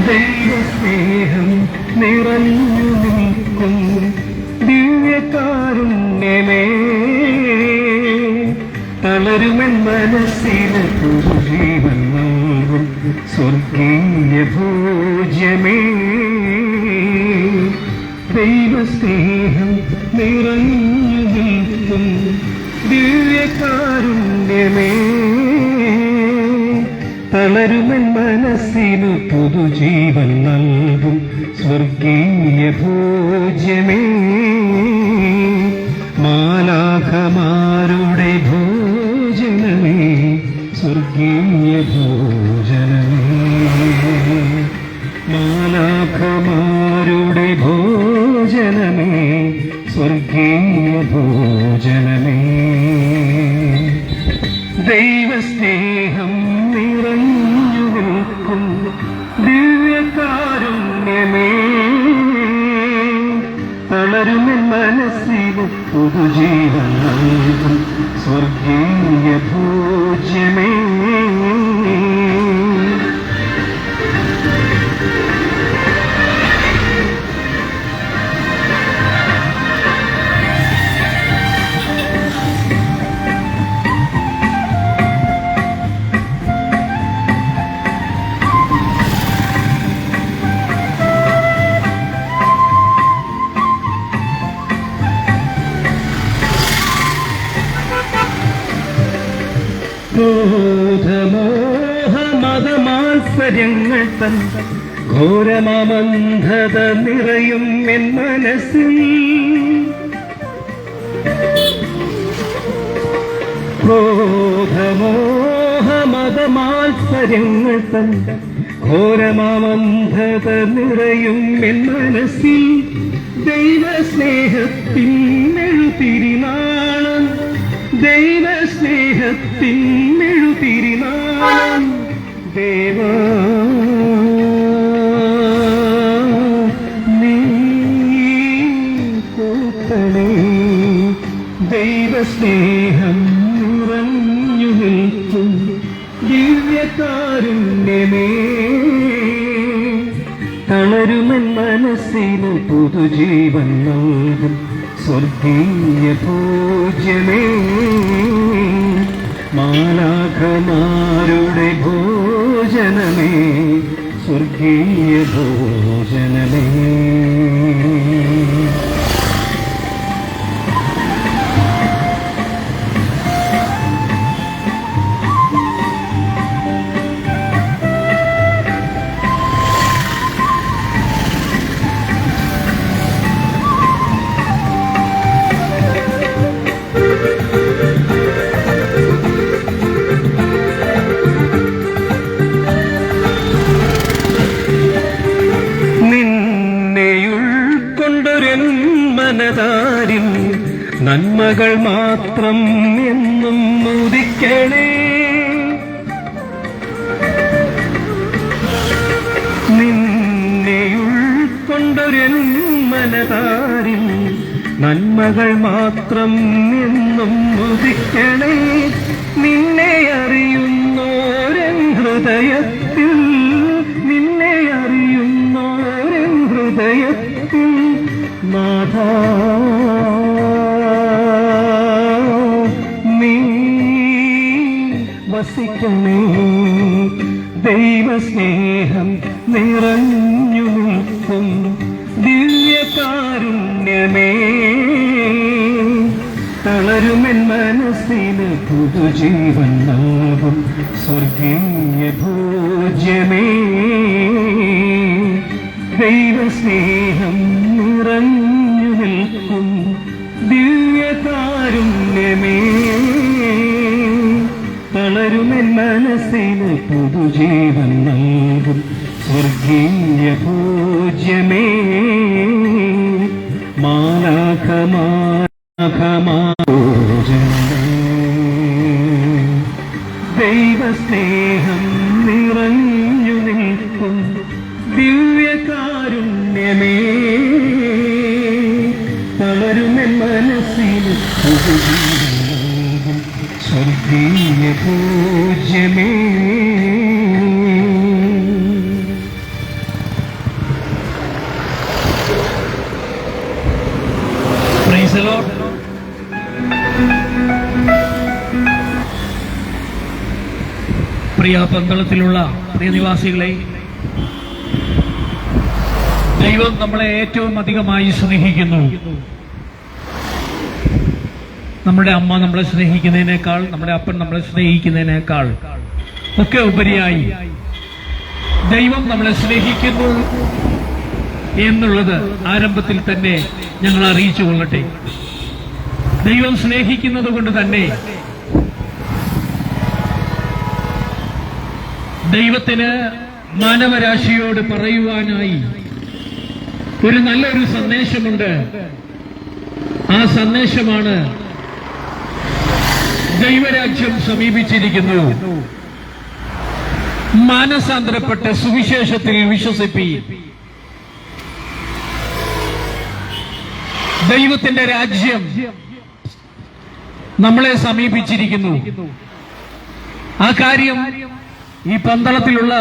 ദൈവസ്നേഹം നിറഞ്ഞു നിൽക്കും ദിവ്യകാരുണ്യമേ, തളരുമെൻ മനസ്സിന് പുതുജീവൻ നൽകും സ്വർഗീയ ഭോജ്യമേ. ദൈവസ്നേഹം നിറഞ്ഞു നിൽക്കും ദിവ്യകാരുണ്യമേ, തളരുമെൻ മനസ്സിനു പുതുജീവൻ നൽകും സ്വർഗീയ ഭോജ്യമേ. മാലാഖമാരുടെ ഭോജനമേ, സ്വർഗീയ ഭോജനമേ. മാലാഖമാരുടെ ഭോജനമേ, സ്വർഗീയ ഭോജനമേ. ദൈവസ്നേഹം നിറഞ്ഞു നിൽക്കും ദിവ്യകാരുണ്യമേ, തളരുമെൻ മനസ്സിന് പുതുജീവൻ നൽകും സ്വർഗീയ ഭോജ്യമേ. ക്രോധമോഹമതമാത്സര്യങ്ങൾ തൻ ഘോരമന്ധത നിറയും എൻ മനസ്സിൽ. ക്രോധമോഹമതമാത്സര്യങ്ങൾ തൻ ഘോരമന്ധത നിറയും എൻ മനസ്സിൽ. ദൈവസ്നേഹത്തിൻ മെഴുതിരിനാളം, ദൈവസ്നേഹത്തിൻ മെഴുതിരിനാളം. ദേവാ നീ കൂട്ടണേ. ദൈവസ്നേഹം നിറഞ്ഞു നിൽക്കും ദിവ്യകാരുണ്യമേ, തളരുമെൻ മനസ്സിന് പുതുജീവൻ നൽകും സ്വർഗീയ ഭോജ്യമേ. മാലാഖമാരുടെ ഭോജനമേ, സ്വർഗീയ ഭോജനമേ. മനതാരിൽ നന്മകൾ മാത്രം എന്നും ഉദിക്കണേ. നിന്നെ ഉൾക്കൊണ്ടൊരു മനതാരിൽ നന്മകൾ മാത്രം എന്നും ഉദിക്കണേ. നിന്നെ അറിയുന്നോരൻ ഹൃദയത്തിൽ, നിന്നെ അറിയുന്നോരൻ ഹൃദയത്തിൽ നാഥാ നീ വസിക്കണേ. ദൈവസ്നേഹം നിറഞ്ഞു നിൽക്കും ദിവ്യകാരുണ്യമേ, തളരുമെൻ മനസ്സിന് പുതുജീവൻ നൽകും സ്വർഗീയ ഭോജ്യമേ. ദൈവസ്നേഹം നിറഞ്ഞു നിൽക്കും ദിവ്യകാരുണ്യമേ, തളരുമെൻ മനസ്സിന് പുതുജീവൻ നൽകും സ്വർഗീയ ഭോജ്യമേ. മാലാഖമാഭോജനമേ, ദൈവസ്നേഹം നിറഞ്ഞു നിൽക്കും ദിവ്യകാരുണ്യമേ. പുതുജീവൻ നൽകും സ്വർഗീയ പൂജ്യമേ. Praise the lord. പ്രിയ പന്തളത്തിലുള്ള പ്രിയ നിവാസികളെ, ദൈവം നമ്മളെ ഏറ്റവും അധികമായി സ്നേഹിക്കുന്നു. നമ്മുടെ അമ്മ നമ്മളെ സ്നേഹിക്കുന്നതിനേക്കാൾ, നമ്മുടെ അപ്പൻ നമ്മളെ സ്നേഹിക്കുന്നതിനേക്കാൾ ഒക്കെ ഉപരിയായി ദൈവം നമ്മളെ സ്നേഹിക്കുന്നു എന്നുള്ളത് ആരംഭത്തിൽ തന്നെ ഞങ്ങൾ അറിയിച്ചു കൊള്ളട്ടെ. ദൈവം സ്നേഹിക്കുന്നത് കൊണ്ട് തന്നെ ദൈവത്തിന് മാനവരാശിയോട് പറയുവാനായി ഒരു നല്ലൊരു സന്ദേശമുണ്ട്. ആ സന്ദേശമാണ് ദൈവരാജ്യം സമീപിച്ചിരിക്കുന്നു, മാനസാന്തരപ്പെട്ട സുവിശേഷത്തിൽ വിശ്വസിപ്പീൻ. ദൈവത്തിന്റെ രാജ്യം നമ്മളെ സമീപിച്ചിരിക്കുന്നു. ആ കാര്യം ഈ പന്തളത്തിലുള്ള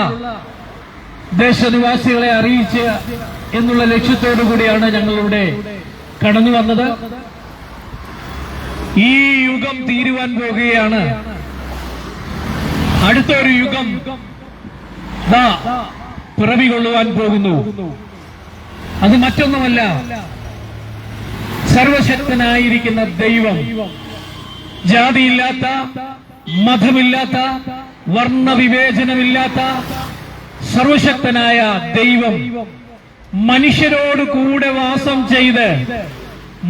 ദേശനിവാസികളെ അറിയിച്ച് എന്നുള്ള ലക്ഷ്യത്തോടു കൂടിയാണ് ഞങ്ങളിവിടെ കടന്നു വന്നത്. ഈ യുഗം തീരുവാൻ പോകുകയാണ്. അടുത്തൊരു യുഗം പിറവി കൊള്ളുവാൻ പോകുന്നു. അത് മറ്റൊന്നുമല്ല, സർവശക്തനായിരിക്കുന്ന ദൈവം, ജാതിയില്ലാത്ത, മതമില്ലാത്ത, വർണ്ണവിവേചനമില്ലാത്ത സർവശക്തനായ ദൈവം മനുഷ്യരോട് കൂടെ വാസം ചെയ്ത്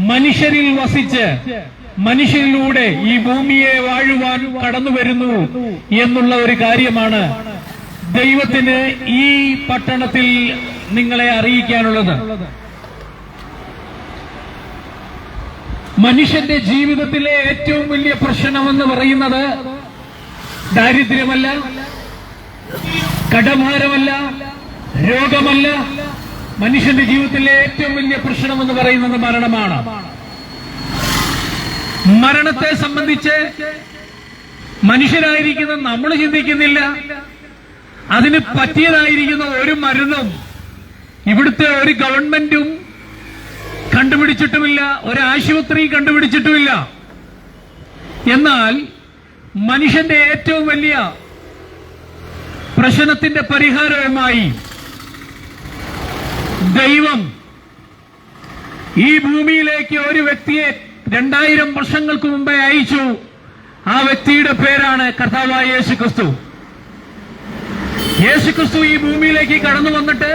മനുഷ്യരിൽ വസിച്ച് മനുഷ്യരിലൂടെ ഈ ഭൂമിയെ വാഴുവാൻ കടന്നു വരുന്നു എന്നുള്ള ഒരു കാര്യമാണ് ദൈവത്തിന് ഈ പട്ടണത്തിൽ നിങ്ങളെ അറിയിക്കാനുള്ളത്. മനുഷ്യന്റെ ജീവിതത്തിലെ ഏറ്റവും വലിയ പ്രശ്നമെന്ന് പറയുന്നത് ദാരിദ്ര്യമല്ല, കടഭാരമല്ല, രോഗമല്ല. മനുഷ്യന്റെ ജീവിതത്തിലെ ഏറ്റവും വലിയ പ്രശ്നമെന്ന് പറയുന്നത് മരണമാണ്. മരണത്തെ സംബന്ധിച്ച് മനുഷ്യരായിരിക്കുന്ന നമ്മൾ ചിന്തിക്കുന്നില്ല. അതിന് പറ്റിയതായിരിക്കുന്ന ഒരു മരുന്നും ഇവിടുത്തെ ഒരു ഗവൺമെന്റും കണ്ടുപിടിച്ചിട്ടുമില്ല, ഒരു ആശുപത്രിയും കണ്ടുപിടിച്ചിട്ടുമില്ല. എന്നാൽ മനുഷ്യന്റെ ഏറ്റവും വലിയ പ്രശ്നത്തിന്റെ പരിഹാരവുമായി ദൈവം ഈ ഭൂമിയിലേക്ക് ഒരു വ്യക്തിയെ 2000 വർഷങ്ങൾക്ക് മുമ്പേ അയച്ചു. ആ വ്യക്തിയുടെ പേരാണ് കർത്താവായ യേശുക്രിസ്തു. യേശുക്രിസ്തു ഈ ഭൂമിയിലേക്ക് കടന്നു വന്നിട്ട്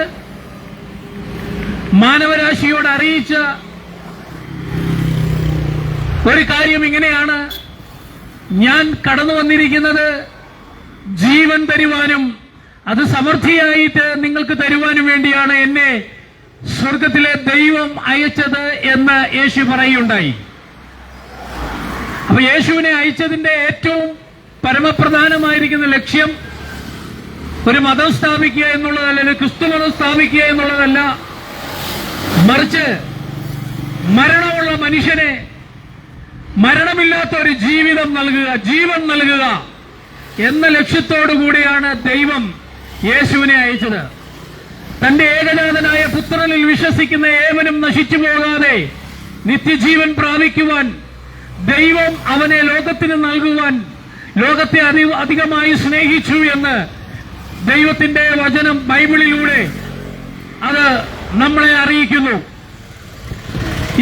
മാനവരാശിയോട് അറിയിച്ച ഒരു കാര്യം ഇങ്ങനെയാണ്: ഞാൻ കടന്നു വന്നിരിക്കുന്നത് ജീവൻ തരുവാനും അത് സമൃദ്ധിയായിട്ട് നിങ്ങൾക്ക് തരുവാനും വേണ്ടിയാണ് എന്നെ സ്വർഗത്തിലെ ദൈവം അയച്ചത് എന്ന് യേശു പറയുകയുണ്ടായി. അപ്പൊ യേശുവിനെ അയച്ചതിന്റെ ഏറ്റവും പരമപ്രധാനമായിരിക്കുന്ന ലക്ഷ്യം ഒരു മതം സ്ഥാപിക്കുക എന്നുള്ളതല്ല, ഒരു ക്രിസ്തു മതം സ്ഥാപിക്കുക എന്നുള്ളതല്ല, മറിച്ച് മരണമുള്ള മനുഷ്യനെ മരണമില്ലാത്ത ഒരു ജീവിതം നൽകുക, ജീവൻ നൽകുക എന്ന ലക്ഷ്യത്തോടു കൂടിയാണ് ദൈവം യേശുവിനെ അയച്ചത്. തന്റെ ഏകജാതനായ പുത്രനിൽ വിശ്വസിക്കുന്ന ഏവനും നശിച്ചു പോകാതെ നിത്യജീവൻ പ്രാപിക്കുവാൻ ദൈവം അവനെ ലോകത്തിന് നൽകുവാൻ ലോകത്തെ അധികമായി സ്നേഹിച്ചു എന്ന് ദൈവത്തിന്റെ വചനം ബൈബിളിലൂടെ അത് നമ്മളെ അറിയിക്കുന്നു.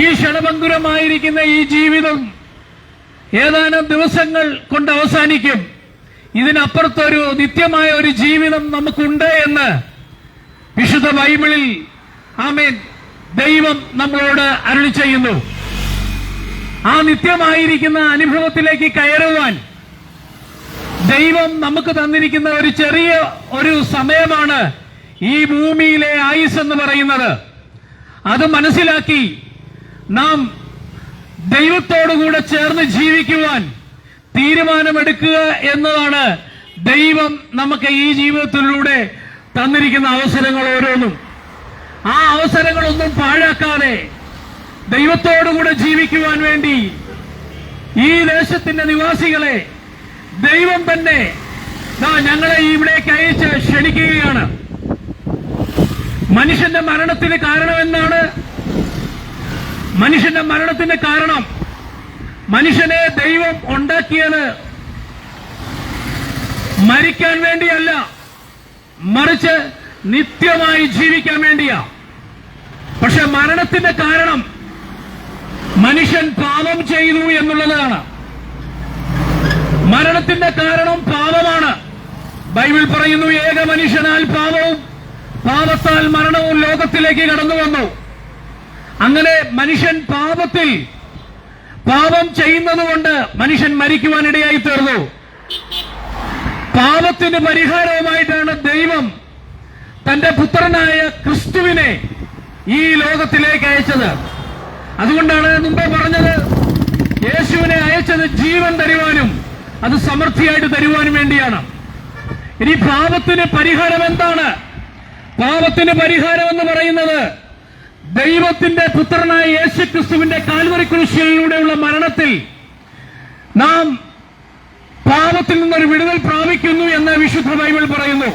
ഈ ക്ഷണഭങ്കുരമായിരിക്കുന്ന ഈ ജീവിതം ഏതാനും ദിവസങ്ങൾ കൊണ്ട് അവസാനിക്കും. ഇതിനപ്പുറത്തൊരു നിത്യമായ ഒരു ജീവിതം നമുക്കുണ്ട് എന്ന് വിശുദ്ധ ബൈബിളിൽ ആമേൻ ദൈവം നമ്മളോട് അരുളി ചെയ്യുന്നു. ആ നിത്യമായിരിക്കുന്ന അനുഭവത്തിലേക്ക് കയറുവാൻ ദൈവം നമുക്ക് തന്നിരിക്കുന്ന ഒരു ചെറിയ ഒരു സമയമാണ് ഈ ഭൂമിയിലെ ആയുസ് എന്ന് പറയുന്നത്. അത് മനസ്സിലാക്കി നാം ദൈവത്തോടുകൂടെ ചേർന്ന് ജീവിക്കുവാൻ തീരുമാനമെടുക്കുക എന്നതാണ് ദൈവം നമുക്ക് ഈ ജീവിതത്തിലൂടെ തന്നിരിക്കുന്ന അവസരങ്ങൾ ഓരോന്നും. ആ അവസരങ്ങളൊന്നും പാഴാക്കാതെ ദൈവത്തോടുകൂടെ ജീവിക്കുവാൻ വേണ്ടി ഈ ദേശത്തിന്റെ നിവാസികളെ ദൈവം തന്നെ ഞങ്ങളെ ഇവിടേക്ക് അയച്ച് ക്ഷണിക്കുകയാണ്. മനുഷ്യന്റെ മരണത്തിന് കാരണം എന്താണ്? മനുഷ്യന്റെ മരണത്തിന് കാരണം മനുഷ്യനെ ദൈവം ഉണ്ടാക്കിയത് മരിക്കാൻ വേണ്ടിയല്ല, മറിച്ച് നിത്യമായി ജീവിക്കാൻ വേണ്ടിയാ. പക്ഷെ മരണത്തിന്റെ കാരണം മനുഷ്യൻ പാപം ചെയ്തു എന്നുള്ളതാണ്. മരണത്തിന്റെ കാരണം പാപമാണ്. ബൈബിൾ പറയുന്നു, ഏക മനുഷ്യനാൽ പാപവും പാപത്താൽ മരണവും ലോകത്തിലേക്ക് കടന്നു വന്നു. അങ്ങനെ മനുഷ്യൻ പാപം ചെയ്യുന്നതുകൊണ്ട് മനുഷ്യൻ മരിക്കുവാനിടയായി തീർന്നു. പാപത്തിന് പരിഹാരവുമായിട്ടാണ് ദൈവം തന്റെ പുത്രനായ ക്രിസ്തുവിനെ ഈ ലോകത്തിലേക്ക് അയച്ചത്. അതുകൊണ്ടാണ് മുമ്പേ പറഞ്ഞത്, യേശുവിനെ അയച്ചത് ജീവൻ തരുവാനും അത് സമൃദ്ധിയായിട്ട് തരുവാനും വേണ്ടിയാണ്. ഇനി പാപത്തിന് പരിഹാരം എന്താണ്? പാപത്തിന് പരിഹാരം എന്ന് പറയുന്നത് ദൈവത്തിന്റെ പുത്രനായ യേശു ക്രിസ്തുവിന്റെ കാൽവറി ക്രൂശിലൂടെയുള്ള മരണത്തിൽ നാം പാപത്തിൽ നിന്നൊരു വിടുതൽ പ്രാപിക്കുന്നു എന്ന് വിശുദ്ധ ബൈബിൾ പറയുന്നു.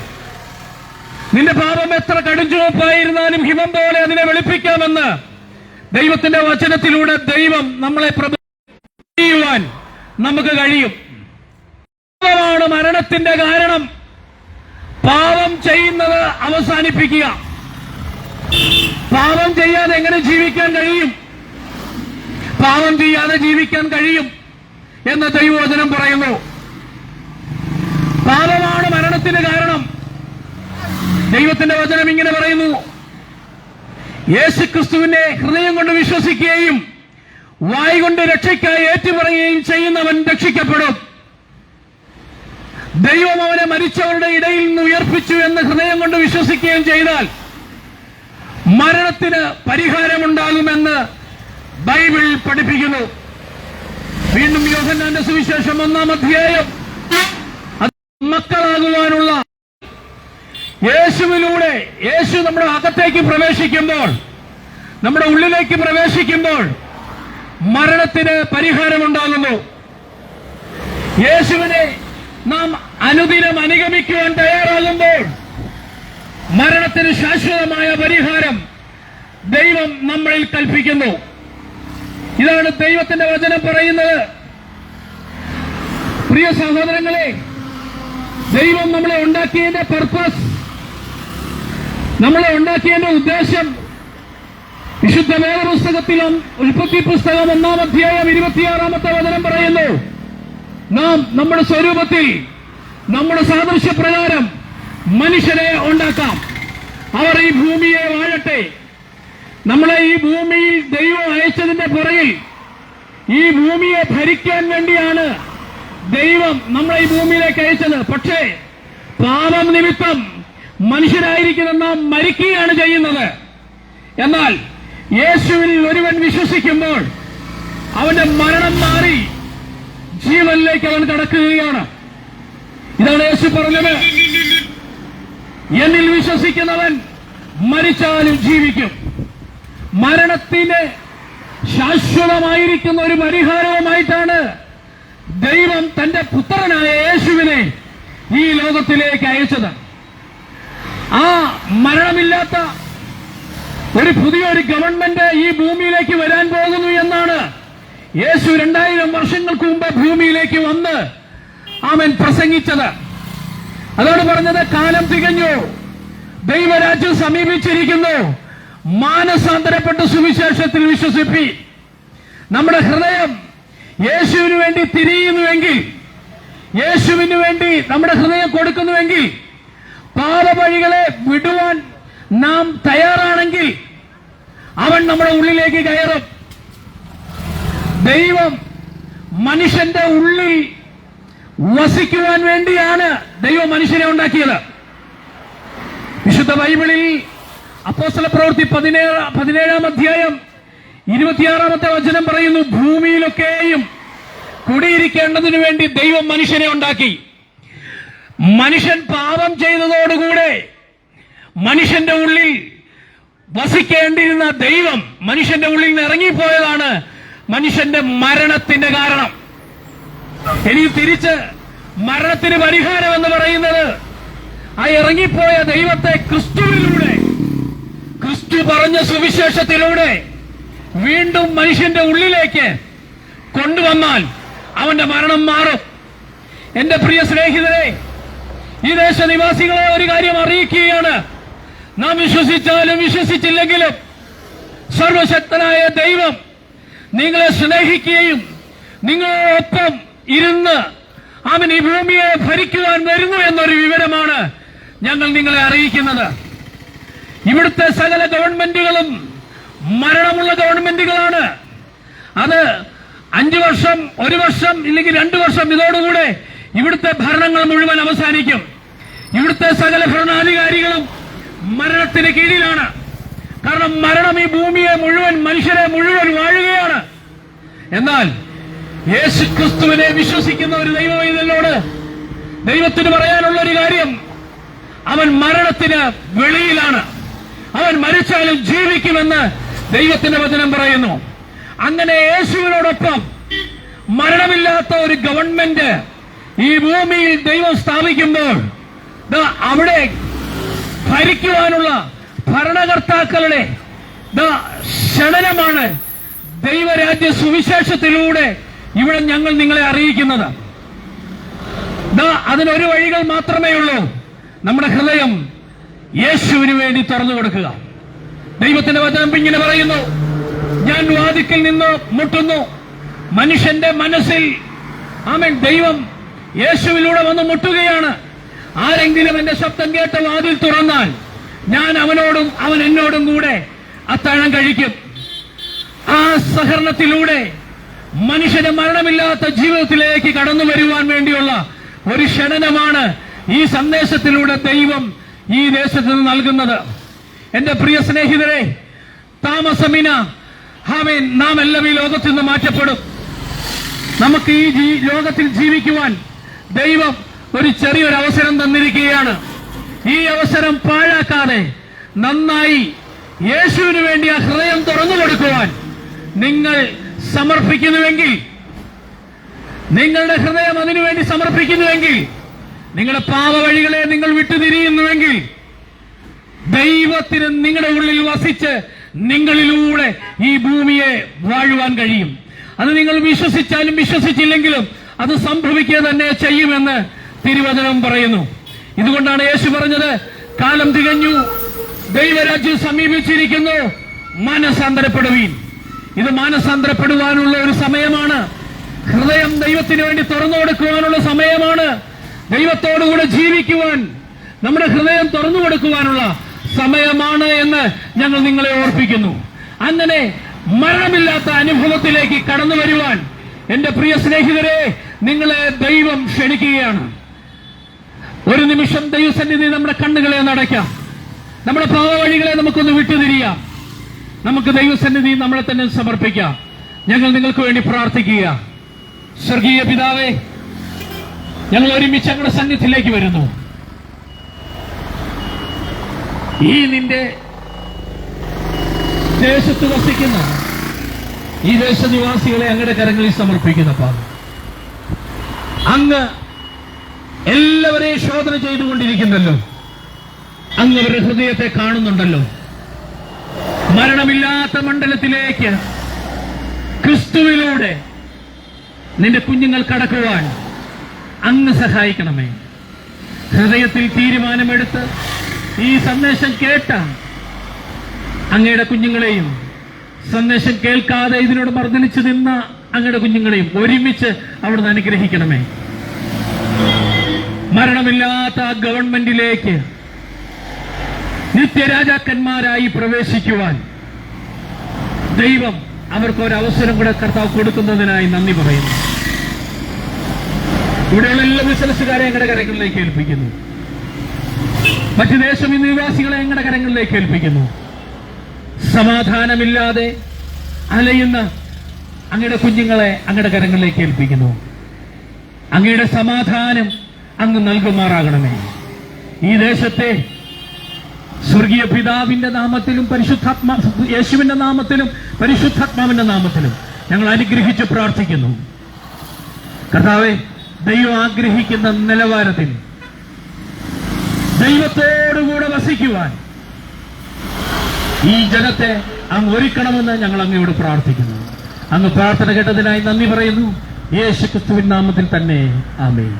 നിന്റെ പാപം എത്ര കടുംചുവപ്പായിരുന്നാലും ഹിമം പോലെ അതിനെ വെളുപ്പിക്കാമെന്ന് ദൈവത്തിന്റെ വചനത്തിലൂടെ ദൈവം നമ്മളെ ചെയ്യുവാൻ നമുക്ക് കഴിയും. പാപമാണ് മരണത്തിന്റെ കാരണം. പാപം ചെയ്യുന്നത് അവസാനിപ്പിക്കുക. പാപം ചെയ്യാതെ എങ്ങനെ ജീവിക്കാൻ കഴിയും? പാപം ചെയ്യാതെ ജീവിക്കാൻ കഴിയും എന്ന് ദൈവവചനം പറയുന്നു. പാപമാണ് മരണത്തിന് കാരണം. ദൈവത്തിന്റെ വചനം ഇങ്ങനെ പറയുന്നു, യേശുക്രിസ്തുവിനെ ഹൃദയം കൊണ്ട് വിശ്വസിക്കുകയും വായ് കൊണ്ട് രക്ഷയ്ക്കായി ഏറ്റുപറയുകയും ചെയ്യുന്നവൻ രക്ഷിക്കപ്പെടും. ദൈവം അവനെ മരിച്ചവരുടെ ഇടയിൽ നിന്ന് ഉയർപ്പിച്ചു എന്ന് ഹൃദയം കൊണ്ട് വിശ്വസിക്കുകയും ചെയ്താൽ മരണത്തിന് പരിഹാരമുണ്ടാകുമെന്ന് ബൈബിൾ പഠിപ്പിക്കുന്നു. വീണ്ടും യോഹന്നാന്റെ സുവിശേഷം 1-ാം അധ്യായം, മക്കളാകുവാനുള്ള യേശുവിലൂടെ, യേശു നമ്മുടെ അകത്തേക്ക് പ്രവേശിക്കുമ്പോൾ, നമ്മുടെ ഉള്ളിലേക്ക് പ്രവേശിക്കുമ്പോൾ മരണത്തിന് പരിഹാരമുണ്ടാകുന്നു. യേശുവിനെ നാം അനുദിനം അനുഗമിക്കുവാൻ തയ്യാറാകുമ്പോൾ മരണത്തിന് ശാശ്വതമായ പരിഹാരം ദൈവം നമ്മളിൽ കൽപ്പിക്കുന്നു. ഇതാണ് ദൈവത്തിന്റെ വചനം പറയുന്നത്. പ്രിയ സഹോദരങ്ങളെ, ദൈവം നമ്മളെ ഉണ്ടാക്കിയതിന്റെ പർപ്പസ്, നമ്മളെ ഉണ്ടാക്കിയതിന്റെ ഉദ്ദേശം വിശുദ്ധ വേദപുസ്തകത്തിലും ഉൽപ്പത്തി പുസ്തകം 1-ാം അധ്യായം 26-ാമത്തെ വചനം പറയുന്നു, നാം നമ്മുടെ സ്വരൂപത്തിൽ നമ്മുടെ സാദൃശ്യപ്രകാരം മനുഷ്യരെ ഉണ്ടാക്കാം, അവർ ഈ ഭൂമിയെ വാഴട്ടെ. നമ്മളെ ഈ ഭൂമിയിൽ ദൈവം അയച്ചതിന്റെ പുറകിൽ ഈ ഭൂമിയെ ഭരിക്കാൻ വേണ്ടിയാണ് ദൈവം നമ്മളെ ഈ ഭൂമിയിലേക്ക് അയച്ചത്. പക്ഷേ പാപം നിമിത്തം മനുഷ്യരായിരിക്കുന്ന നാം മരിക്കുകയാണ് ചെയ്യുന്നത്. എന്നാൽ യേശുവിൽ ഒരുവൻ വിശ്വസിക്കുമ്പോൾ അവന്റെ മരണം മാറി ജീവനിലേക്ക് അവൻ കടക്കുകയാണ്. ഇതാണ് യേശു പറഞ്ഞത്, എന്നിൽ വിശ്വസിക്കുന്നവൻ മരിച്ചാലും ജീവിക്കും. മരണത്തിന് ശാശ്വതമായിരിക്കുന്ന ഒരു പരിഹാരവുമായിട്ടാണ് ദൈവം തന്റെ പുത്രനായ യേശുവിനെ ഈ ലോകത്തിലേക്ക് അയച്ചത്. ആ മരണമില്ലാത്ത ഒരു പുതിയൊരു ഗവൺമെന്റ് ഈ ഭൂമിയിലേക്ക് വരാൻ പോകുന്നു എന്നാണ് യേശു 2000 വർഷങ്ങൾക്ക് മുമ്പ് ഭൂമിയിലേക്ക് വന്ന് അവൻ പ്രസംഗിച്ചത്. അതോട് പറഞ്ഞത്, കാലം തികഞ്ഞു, ദൈവരാജ്യം സമീപിച്ചിരിക്കുന്നു, മാനസാന്തരപ്പെട്ട് സുവിശേഷത്തിൽ വിശ്വസിപ്പി. നമ്മുടെ ഹൃദയം യേശുവിന് വേണ്ടി തിരിയുന്നുവെങ്കിൽ, യേശുവിന് വേണ്ടി നമ്മുടെ ഹൃദയം കൊടുക്കുന്നുവെങ്കിൽ, പാപവഴികളെ വിടുവാൻ നാം തയ്യാറാണെങ്കിൽ അവൻ നമ്മുടെ ഉള്ളിലേക്ക് കയറും. ദൈവം മനുഷ്യന്റെ ഉള്ളിൽ വസിക്കുവാൻ വേണ്ടിയാണ് ദൈവം മനുഷ്യനെ ഉണ്ടാക്കിയത്. വിശുദ്ധ ബൈബിളിൽ അപ്പോസ്തല പ്രവൃത്തി 17-ാം അധ്യായം 26-ാമത്തെ വചനം പറയുന്നു, ഭൂമിയിലൊക്കെയും കുടിയിരിക്കേണ്ടതിനു വേണ്ടി ദൈവം മനുഷ്യനെ ഉണ്ടാക്കി. മനുഷ്യൻ പാപം ചെയ്തതോടുകൂടെ മനുഷ്യന്റെ ഉള്ളിൽ വസിക്കേണ്ടിയിരുന്ന ദൈവം മനുഷ്യന്റെ ഉള്ളിൽ നിന്ന് ഇറങ്ങിപ്പോയതാണ് മനുഷ്യന്റെ മരണത്തിന്റെ കാരണം. ഇനി തിരിച്ച് മരണത്തിന് പരിഹാരം എന്ന് പറയുന്നത് ആ ഇറങ്ങിപ്പോയ ദൈവത്തെ ക്രിസ്തുവിലൂടെ, ക്രിസ്തു പറഞ്ഞ സുവിശേഷത്തിലൂടെ വീണ്ടും മനുഷ്യന്റെ ഉള്ളിലേക്ക് കൊണ്ടുവന്നാൽ അവന്റെ മരണം മാറും. എന്റെ പ്രിയ സ്നേഹിതരെ, ഈ ദേശനിവാസികളെ ഒരു കാര്യം അറിയിക്കുകയാണ്. നാം വിശ്വസിച്ചാലും വിശ്വസിച്ചില്ലെങ്കിലും സർവശക്തനായ ദൈവം നിങ്ങളെ സ്നേഹിക്കുകയും നിങ്ങളോടൊപ്പം ഇരുന്ന് അവൻ ഈ ഭൂമിയെ ഭരിക്കുവാൻ വരുന്നു എന്നൊരു വിവരമാണ് ഞങ്ങൾ നിങ്ങളെ അറിയിക്കുന്നത്. ഇവിടുത്തെ സകല ഗവൺമെന്റുകളും മരണമുള്ള ഗവൺമെന്റുകളാണ്. അത് 5 വർഷം, 1 വർഷം, ഇല്ലെങ്കിൽ 2 വർഷം ഇതോടുകൂടെ ഇവിടുത്തെ ഭരണങ്ങൾ മുഴുവൻ അവസാനിക്കും. ഇവിടുത്തെ സകല ഭരണാധികാരികളും മരണത്തിന് കീഴിലാണ്. കാരണം മരണം ഈ ഭൂമിയെ മുഴുവൻ, മനുഷ്യരെ മുഴുവൻ വാഴുകയാണ്. എന്നാൽ യേശുക്രിസ്തുവിനെ വിശ്വസിക്കുന്ന ഒരു ദൈവവൈതലിനോട് ദൈവത്തിന് പറയാനുള്ള ഒരു കാര്യം, അവൻ മരണത്തിന് വെളിയിലാണ്. അവൻ മരിച്ചാലും ജീവിക്കുമെന്ന് ദൈവത്തിന്റെ വചനം പറയുന്നു. അങ്ങനെ യേശുവിനോടൊപ്പം മരണമില്ലാത്ത ഒരു ഗവൺമെന്റ് ഈ ഭൂമിയിൽ ദൈവം സ്ഥാപിക്കുമ്പോൾ അവിടെ ഭരിക്കുവാനുള്ള ഭരണകർത്താക്കളുടെ ക്ഷണനമാണ് ദൈവരാജ്യ സുവിശേഷത്തിലൂടെ ഇവിടെ ഞങ്ങൾ നിങ്ങളെ അറിയിക്കുന്നത്. അതിനൊരു വഴികൾ മാത്രമേ ഉള്ളൂ. നമ്മുടെ ഹൃദയം യേശുവിന് വേണ്ടി തുറന്നു കൊടുക്കുക. ദൈവത്തിന്റെ വചനം ഇങ്ങനെ പറയുന്നു, ഞാൻ വാതിക്കൽ നിന്ന് മുട്ടുന്നു. മനുഷ്യന്റെ മനസ്സിൽ ആമേൻ ദൈവം യേശുവിലൂടെ വന്ന് മുട്ടുകയാണ്. ആരെങ്കിലും എന്റെ ശബ്ദം കേട്ട് വാതിൽ തുറന്നാൽ ഞാൻ അവനോടും അവൻ എന്നോടും കൂടെ അത്താഴം കഴിക്കും. ആ സഹകരണത്തിലൂടെ മനുഷ്യന് മരണമില്ലാത്ത ജീവിതത്തിലേക്ക് കടന്നു വരുവാൻ വേണ്ടിയുള്ള ഒരു ക്ഷണനമാണ് ഈ സന്ദേശത്തിലൂടെ ദൈവം ഈ ദേശത്ത് നിന്ന് നൽകുന്നത്. എന്റെ പ്രിയ സ്നേഹിതരെ, താമസമിന ആമേൻ നാം എല്ലാം ഈ ലോകത്തിൽ നിന്ന് മാറ്റപ്പെടും. നമുക്ക് ഈ ലോകത്തിൽ ജീവിക്കുവാൻ ദൈവം ഒരു ചെറിയൊരു അവസരം തന്നിരിക്കുകയാണ്. ഈ അവസരം പാഴാക്കാതെ നന്നായി യേശുവിന് വേണ്ടി ആ ഹൃദയം തുറന്നു കൊടുക്കുവാൻ നിങ്ങൾ സമർപ്പിക്കുന്നുവെങ്കിൽ, നിങ്ങളുടെ ഹൃദയം അതിനുവേണ്ടി സമർപ്പിക്കുന്നുവെങ്കിൽ, നിങ്ങളുടെ പാപവഴികളെ നിങ്ങൾ വിട്ടുതിരിയുന്നുവെങ്കിൽ ദൈവത്തിന് നിങ്ങളുടെ ഉള്ളിൽ വസിച്ച് നിങ്ങളിലൂടെ ഈ ഭൂമിയെ വാഴുവാൻ കഴിയും. അത് നിങ്ങൾ വിശ്വസിച്ചാലും വിശ്വസിച്ചില്ലെങ്കിലും അത് സംഭവിക്കുക തന്നെ ചെയ്യുമെന്ന് തിരുവചനം പറയുന്നു. ഇതുകൊണ്ടാണ് യേശു പറഞ്ഞത്, കാലം തികഞ്ഞു, ദൈവരാജ്യം സമീപിച്ചിരിക്കുന്നു, മാനസാന്തരപ്പെടുവീൻ. ഇത് മാനസാന്തരപ്പെടുവാനുള്ള ഒരു സമയമാണ്. ഹൃദയം ദൈവത്തിന് വേണ്ടി തുറന്നു കൊടുക്കുവാനുള്ള സമയമാണ്. ദൈവത്തോടുകൂടെ ജീവിക്കുവാൻ നമ്മുടെ ഹൃദയം തുറന്നു കൊടുക്കുവാനുള്ള സമയമാണ് എന്ന് ഞങ്ങൾ നിങ്ങളെ ഓർപ്പിക്കുന്നു. അങ്ങനെ മരണമില്ലാത്ത അനുഭവത്തിലേക്ക് കടന്നു വരുവാൻ എന്റെ പ്രിയ സ്നേഹിതരെ, നിങ്ങളെ ദൈവം ക്ഷണിക്കുകയാണ്. ഒരു നിമിഷം ദൈവസന്നിധി നമ്മുടെ കണ്ണുകളെ ഒന്ന് അടയ്ക്കാം. നമ്മുടെ പാവവഴികളെ നമുക്കൊന്ന് വിട്ടുതിരിയാം. നമുക്ക് ദൈവസന്നിധി നമ്മളെ തന്നെ സമർപ്പിക്കാം. ഞങ്ങൾ നിങ്ങൾക്ക് വേണ്ടി പ്രാർത്ഥിക്കുക. സ്വർഗീയ പിതാവേ, ഞങ്ങൾ ഒരുമിച്ച് ഞങ്ങളുടെ സന്നിധിയിലേക്ക് വരുന്നു. ഈ നിന്റെ ദേശത്ത് വസിക്കുന്ന ഈ ദേശനിവാസികളെ അങ്ങയുടെ കരങ്ങളിൽ സമർപ്പിക്കുന്നപ്പാ, അങ്ങ് എല്ലാവരെയും ശോധന ചെയ്തുകൊണ്ടിരിക്കുന്നല്ലോ. അങ്ങ് അവരുടെ ഹൃദയത്തെ കാണുന്നുണ്ടല്ലോ. മരണമില്ലാത്ത മണ്ഡലത്തിലേക്ക് ക്രിസ്തുവിലൂടെ നിന്റെ കുഞ്ഞുങ്ങൾ കടക്കുവാൻ അങ്ങ് സഹായിക്കണമേ. ഹൃദയത്തിൽ തീരുമാനമെടുത്ത് ഈ സന്ദേശം കേട്ട അങ്ങയുടെ കുഞ്ഞുങ്ങളെയും സന്ദേശം കേൾക്കാതെ ഇതിനോട് മർദ്ദനിച്ചു നിന്ന അങ്ങയുടെ കുഞ്ഞുങ്ങളെയും ഒരുമിച്ച് അവിടുന്ന് അനുഗ്രഹിക്കണമേ. മരണമില്ലാത്ത ഗവൺമെന്റിലേക്ക് നിത്യരാജാക്കന്മാരായി പ്രവേശിക്കുവാൻ ദൈവം അവർക്ക് ഒരു അവസരം കൂടെ കർത്താവ് കൊടുക്കുന്നതിനായി നന്ദി പറയുന്നു. ഇവിടെയുള്ള എല്ലാ ബിസിനസ്സുകാരെ ഞങ്ങളുടെ കരങ്ങളിലേക്ക് ഏൽപ്പിക്കുന്നു. മറ്റു ദേശം നിവാസികളെ ഞങ്ങളുടെ കരങ്ങളിലേക്ക് ഏൽപ്പിക്കുന്നു. സമാധാനമില്ലാതെ അലയുന്ന അങ്ങയുടെ കുഞ്ഞുങ്ങളെ അങ്ങയുടെ കരങ്ങളിലേക്ക് ഏൽപ്പിക്കുന്നു. അങ്ങയുടെ സമാധാനം അങ്ങ് നൽകുമാറാകണമേ. ഈ ദേശത്തെ സ്വർഗീയ പിതാവിന്റെ നാമത്തിലും യേശുവിന്റെ നാമത്തിലും പരിശുദ്ധാത്മാവിന്റെ നാമത്തിലും ഞങ്ങൾ അനുഗ്രഹിച്ച് പ്രാർത്ഥിക്കുന്നു. കർത്താവേ, ദൈവം ആഗ്രഹിക്കുന്ന നിലവാരത്തിൽ ദൈവത്തോടുകൂടെ വസിക്കുവാൻ ഈ ജനത്തെ അങ്ങ് ഒരുക്കണമെന്ന് ഞങ്ങൾ അങ്ങയോട് പ്രാർത്ഥിക്കുന്നു. അങ്ങ് പ്രാർത്ഥന കേട്ടതിനായി നന്ദി പറയുന്നു. യേശുക്രിസ്തുവിൻ നാമത്തിൽ തന്നെ ആമേൻ.